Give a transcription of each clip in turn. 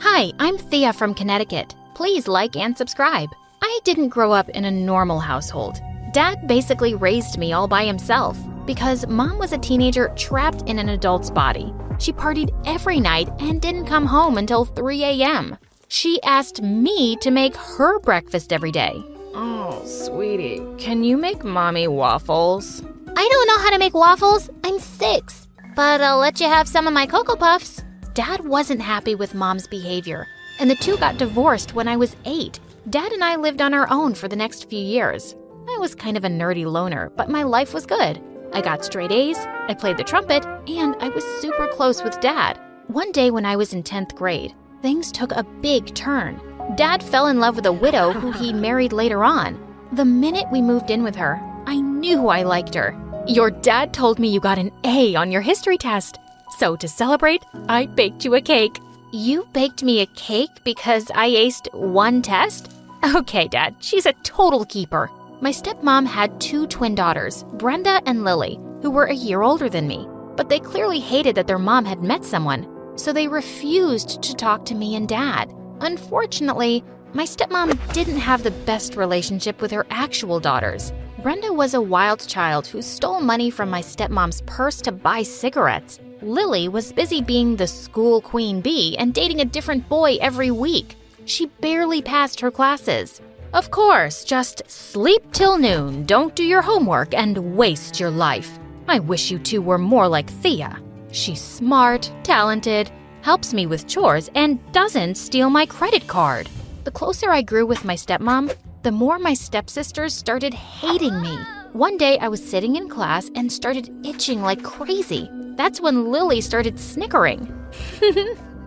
Hi, I'm Thea from Connecticut. Please like and subscribe. I didn't grow up in a normal household. Dad basically raised me all by himself because Mom was a teenager trapped in an adult's body. She partied every night and didn't come home until 3 a.m. She asked me to make her breakfast every day. Oh, sweetie, can you make Mommy waffles? I don't know how to make waffles. I'm 6. But I'll let you have some of my Cocoa Puffs. Dad wasn't happy with Mom's behavior, and the two got divorced when I was 8. Dad and I lived on our own for the next few years. I was kind of a nerdy loner, but my life was good. I got straight A's, I played the trumpet, and I was super close with Dad. One day when I was in 10th grade, things took a big turn. Dad fell in love with a widow who he married later on. The minute we moved in with her, I knew I liked her. Your dad told me you got an A on your history test. So to celebrate, I baked you a cake. You baked me a cake because I aced one test? Okay, Dad, she's a total keeper. My stepmom had 2 twin daughters, Brenda and Lily, who were a year older than me. But they clearly hated that their mom had met someone, so they refused to talk to me and Dad. Unfortunately, my stepmom didn't have the best relationship with her actual daughters. Brenda was a wild child who stole money from my stepmom's purse to buy cigarettes. Lily was busy being the school queen bee and dating a different boy every week. She barely passed her classes. Of course, just sleep till noon, don't do your homework, and waste your life. I wish you two were more like Thea. She's smart, talented, helps me with chores, and doesn't steal my credit card. The closer I grew with my stepmom, the more my stepsisters started hating me. One day I was sitting in class and started itching like crazy. That's when Lily started snickering.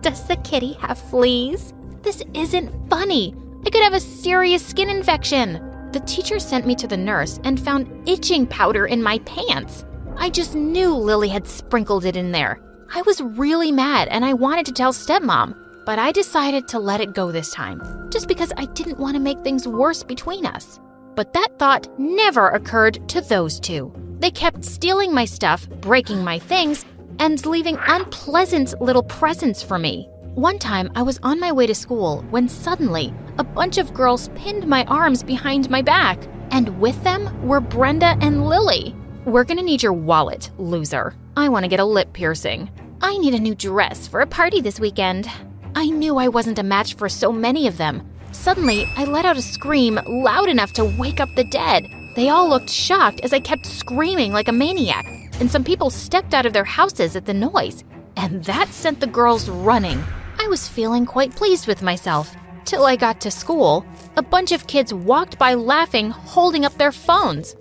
Does the kitty have fleas? This isn't funny. I could have a serious skin infection. The teacher sent me to the nurse and found itching powder in my pants. I just knew Lily had sprinkled it in there. I was really mad and I wanted to tell stepmom, but I decided to let it go this time, just because I didn't want to make things worse between us. But that thought never occurred to those two. They kept stealing my stuff, breaking my things, and leaving unpleasant little presents for me. One time, I was on my way to school when suddenly a bunch of girls pinned my arms behind my back, and with them were Brenda and Lily. We're gonna need your wallet, loser. I want to get a lip piercing. I need a new dress for a party this weekend. I knew I wasn't a match for so many of them. Suddenly, I let out a scream loud enough to wake up the dead. They all looked shocked as I kept screaming like a maniac, and some people stepped out of their houses at the noise, and that sent the girls running. I was feeling quite pleased with myself. Till I got to school, a bunch of kids walked by laughing, holding up their phones.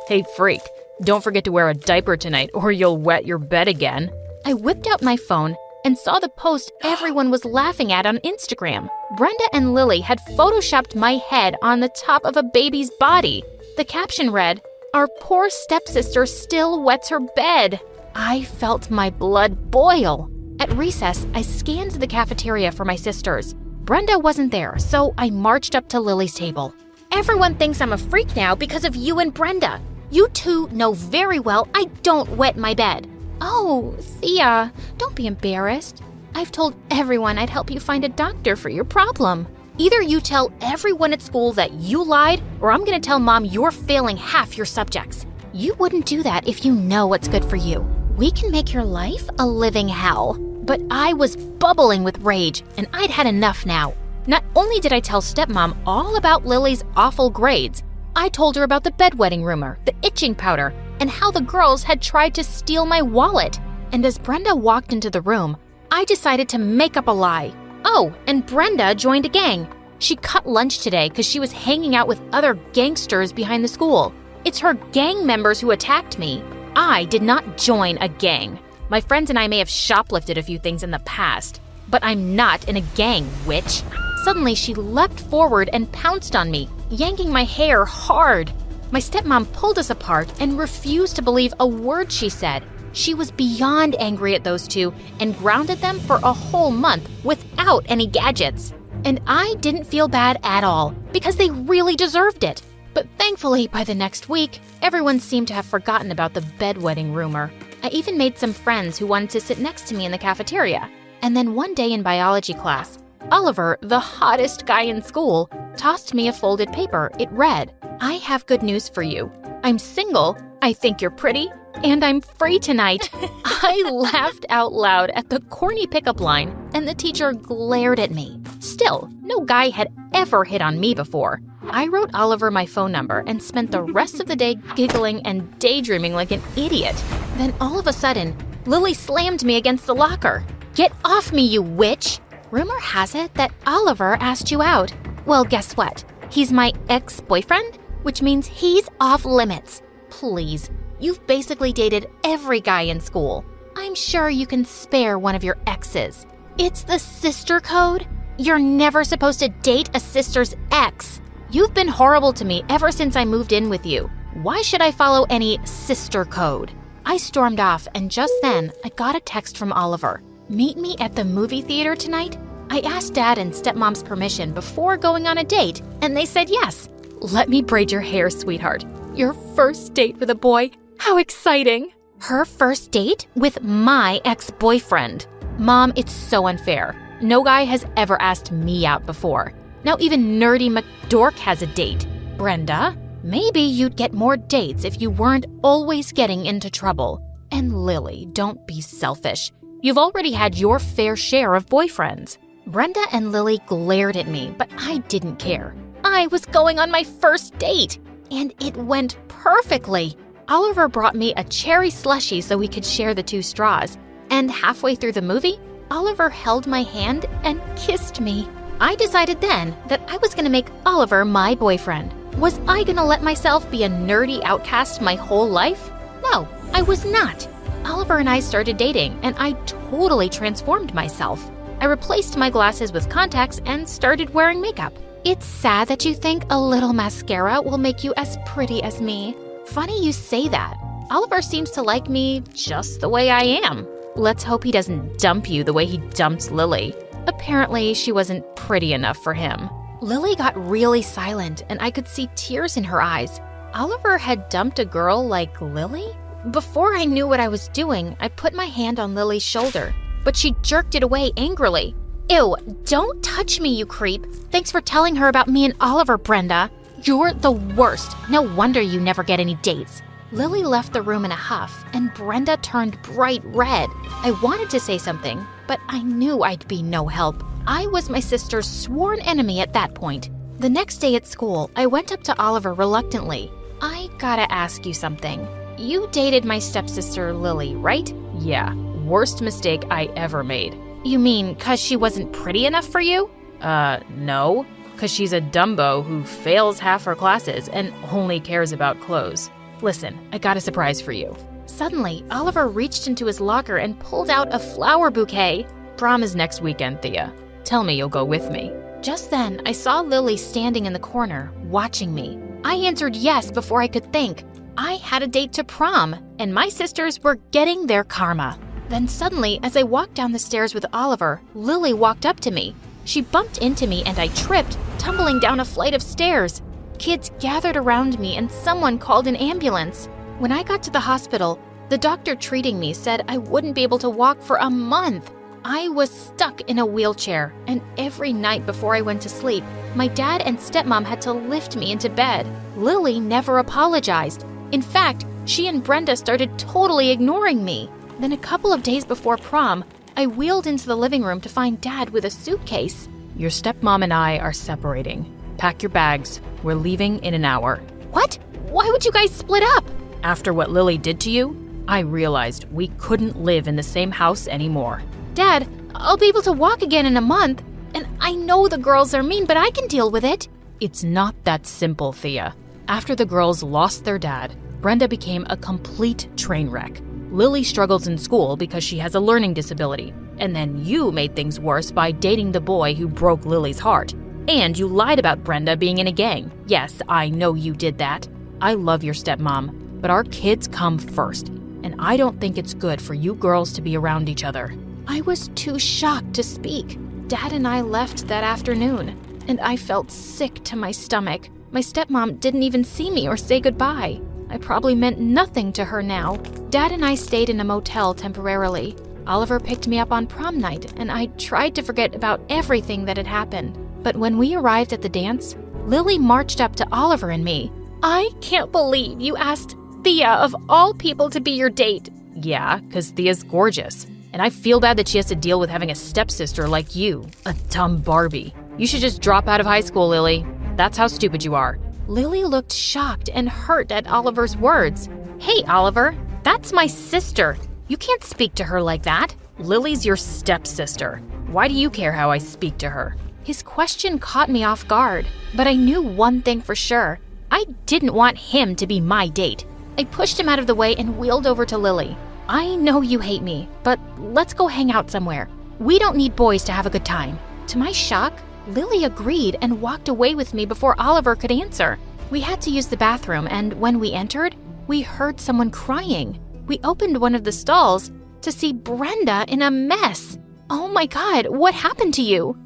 Hey freak, don't forget to wear a diaper tonight or you'll wet your bed again. I whipped out my phone and saw the post everyone was laughing at on Instagram. Brenda and Lily had photoshopped my head on the top of a baby's body. The caption read, "Our poor stepsister still wets her bed." I felt my blood boil. At recess, I scanned the cafeteria for my sisters. Brenda wasn't there, so I marched up to Lily's table. Everyone thinks I'm a freak now because of you and Brenda. You two know very well I don't wet my bed. Oh, Thea, don't be embarrassed. I've told everyone I'd help you find a doctor for your problem. Either you tell everyone at school that you lied, or I'm gonna tell Mom you're failing half your subjects. You wouldn't do that if you know what's good for you. We can make your life a living hell. But I was bubbling with rage, and I'd had enough now. Not only did I tell stepmom all about Lily's awful grades, I told her about the bedwetting rumor, the itching powder, and how the girls had tried to steal my wallet. And as Brenda walked into the room, I decided to make up a lie. Oh, and Brenda joined a gang. She cut lunch today because she was hanging out with other gangsters behind the school. It's her gang members who attacked me. I did not join a gang. My friends and I may have shoplifted a few things in the past, but I'm not in a gang, witch. Suddenly, she leapt forward and pounced on me, yanking my hair hard. My stepmom pulled us apart and refused to believe a word she said. She was beyond angry at those two and grounded them for a whole month without any gadgets. And I didn't feel bad at all because they really deserved it. But thankfully, by the next week, everyone seemed to have forgotten about the bedwetting rumor. I even made some friends who wanted to sit next to me in the cafeteria. And then one day in biology class, Oliver, the hottest guy in school, tossed me a folded paper. It read, "I have good news for you. I'm single, I think you're pretty, and I'm free tonight." I laughed out loud at the corny pickup line, and the teacher glared at me. Still, no guy had ever hit on me before. I wrote Oliver my phone number and spent the rest of the day giggling and daydreaming like an idiot. Then all of a sudden, Lily slammed me against the locker. "Get off me, you witch!" Rumor has it that Oliver asked you out. Well, guess what? He's my ex-boyfriend, which means he's off limits. Please, you've basically dated every guy in school. I'm sure you can spare one of your exes. It's the sister code. You're never supposed to date a sister's ex. You've been horrible to me ever since I moved in with you. Why should I follow any sister code? I stormed off, and just then, I got a text from Oliver. "Meet me at the movie theater tonight?" I asked Dad and Stepmom's permission before going on a date, and they said yes. "Let me braid your hair, sweetheart. Your first date with a boy? How exciting!" Her first date with my ex-boyfriend. Mom, it's so unfair. No guy has ever asked me out before. Now even nerdy McDork has a date. Brenda, maybe you'd get more dates if you weren't always getting into trouble. And Lily, don't be selfish. You've already had your fair share of boyfriends. Brenda and Lily glared at me, but I didn't care. I was going on my first date, and it went perfectly. Oliver brought me a cherry slushie so we could share the 2 straws. And halfway through the movie, Oliver held my hand and kissed me. I decided then that I was going to make Oliver my boyfriend. Was I going to let myself be a nerdy outcast my whole life? No, I was not. Oliver and I started dating, and I totally transformed myself. I replaced my glasses with contacts and started wearing makeup. It's sad that you think a little mascara will make you as pretty as me. Funny you say that. Oliver seems to like me just the way I am. Let's hope he doesn't dump you the way he dumped Lily. Apparently, she wasn't pretty enough for him. Lily got really silent, and I could see tears in her eyes. Oliver had dumped a girl like Lily? Before I knew what I was doing, I put my hand on Lily's shoulder, but she jerked it away angrily. "Ew, don't touch me, you creep. Thanks for telling her about me and Oliver, Brenda. You're the worst. No wonder you never get any dates." Lily left the room in a huff, and Brenda turned bright red. I wanted to say something, but I knew I'd be no help. I was my sister's sworn enemy at that point. The next day at school, I went up to Oliver reluctantly. "I gotta ask you something. You dated my stepsister Lily, right?" "Yeah, worst mistake I ever made." "You mean 'cause she wasn't pretty enough for you?" No. 'Cause she's a Dumbo who fails half her classes and only cares about clothes. Listen, I got a surprise for you." Suddenly, Oliver reached into his locker and pulled out a flower bouquet. "Prom is next weekend, Thea. Tell me you'll go with me." Just then, I saw Lily standing in the corner, watching me. I answered yes before I could think. I had a date to prom, and my sisters were getting their karma. Then suddenly, as I walked down the stairs with Oliver, Lily walked up to me. She bumped into me and I tripped, tumbling down a flight of stairs. Kids gathered around me and someone called an ambulance. When I got to the hospital, the doctor treating me said I wouldn't be able to walk for a month. I was stuck in a wheelchair, and every night before I went to sleep, my dad and stepmom had to lift me into bed. Lily never apologized. In fact, she and Brenda started totally ignoring me. Then a couple of days before prom, I wheeled into the living room to find Dad with a suitcase. "Your stepmom and I are separating. Pack your bags. We're leaving in an hour." "What? Why would you guys split up?" "After what Lily did to you, I realized we couldn't live in the same house anymore." "Dad, I'll be able to walk again in a month. And I know the girls are mean, but I can deal with it." "It's not that simple, Thea. After the girls lost their dad, Brenda became a complete train wreck. Lily struggles in school because she has a learning disability. And then you made things worse by dating the boy who broke Lily's heart. And you lied about Brenda being in a gang. Yes, I know you did that. I love your stepmom, but our kids come first. And I don't think it's good for you girls to be around each other." I was too shocked to speak. Dad and I left that afternoon, and I felt sick to my stomach. My stepmom didn't even see me or say goodbye. I probably meant nothing to her now. Dad and I stayed in a motel temporarily. Oliver picked me up on prom night, and I tried to forget about everything that had happened. But when we arrived at the dance, Lily marched up to Oliver and me. "I can't believe you asked Thea of all people to be your date." "Yeah, because Thea's gorgeous. And I feel bad that she has to deal with having a stepsister like you, a dumb Barbie. You should just drop out of high school, Lily. That's how stupid you are." Lily looked shocked and hurt at Oliver's words. "Hey, Oliver, that's my sister. You can't speak to her like that. Lily's your stepsister. Why do you care how I speak to her?" His question caught me off guard, but I knew one thing for sure. I didn't want him to be my date. I pushed him out of the way and wheeled over to Lily. "I know you hate me, but let's go hang out somewhere. We don't need boys to have a good time." To my shock, Lily agreed and walked away with me before Oliver could answer. We had to use the bathroom, and when we entered, we heard someone crying. We opened one of the stalls to see Brenda in a mess. "Oh my God, what happened to you?"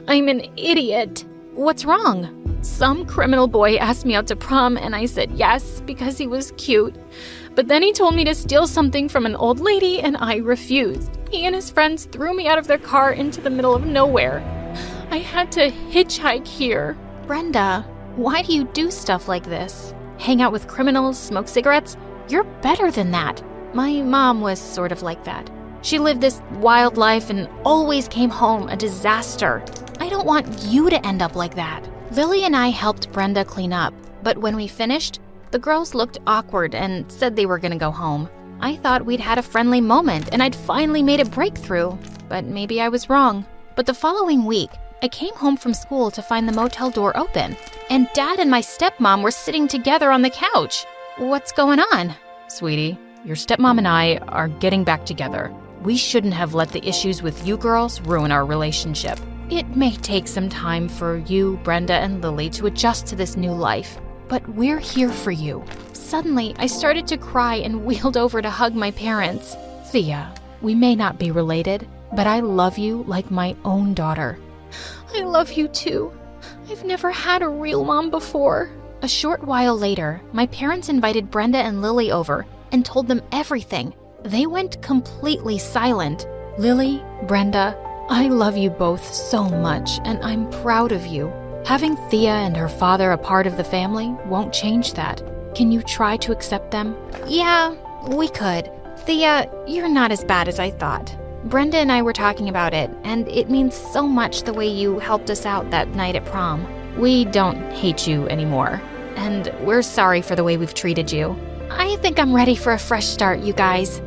"I'm an idiot." "What's wrong?" "Some criminal boy asked me out to prom and I said yes because he was cute. But then he told me to steal something from an old lady and I refused. He and his friends threw me out of their car into the middle of nowhere. I had to hitchhike here." Brenda, why do you do stuff like this? Hang out with criminals, smoke cigarettes? You're better than that. My mom was sort of like that. She lived this wild life and always came home a disaster. I don't want you to end up like that. Lily and I helped Brenda clean up, but when we finished, the girls looked awkward and said they were gonna go home. I thought we'd had a friendly moment and I'd finally made a breakthrough, but maybe I was wrong. But the following week, I came home from school to find the motel door open, and Dad and my stepmom were sitting together on the couch. "What's going on?" "Sweetie, your stepmom and I are getting back together. We shouldn't have let the issues with you girls ruin our relationship. It may take some time for you, Brenda, and Lily to adjust to this new life, but we're here for you." Suddenly, I started to cry and wheeled over to hug my parents. "Thea, we may not be related, but I love you like my own daughter." "I love you too. I've never had a real mom before." A short while later, my parents invited Brenda and Lily over and told them everything. They went completely silent. "Lily, Brenda, I love you both so much, and I'm proud of you. Having Thea and her father a part of the family won't change that. Can you try to accept them?" "Yeah, we could. Thea, you're not as bad as I thought. Brenda and I were talking about it, and it means so much the way you helped us out that night at prom. We don't hate you anymore, and we're sorry for the way we've treated you. I think I'm ready for a fresh start, you guys."